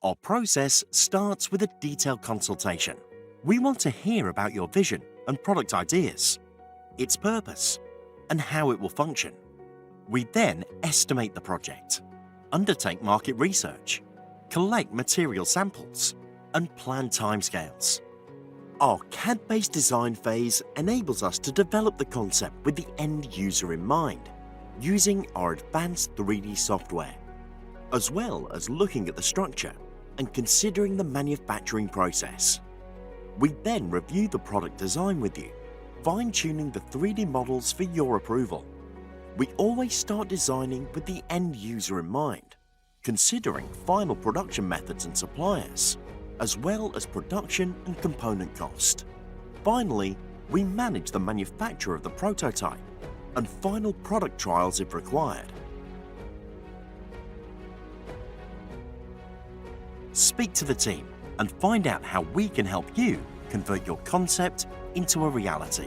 Our process starts with a detailed consultation. We want to hear about your vision and product ideas, its purpose, and how it will function. We then estimate the project, undertake market research, collect material samples, and plan timescales. Our CAD-based design phase enables us to develop the concept with the end user in mind, using our advanced 3D software, as well as looking at the structure and considering the manufacturing process. We then review the product design with you, fine-tuning the 3D models for your approval. We always start designing with the end user in mind, considering final production methods and suppliers, as well as production and component cost. Finally, we manage the manufacture of the prototype and final product trials if required. Speak to the team and find out how we can help you convert your concept into a reality.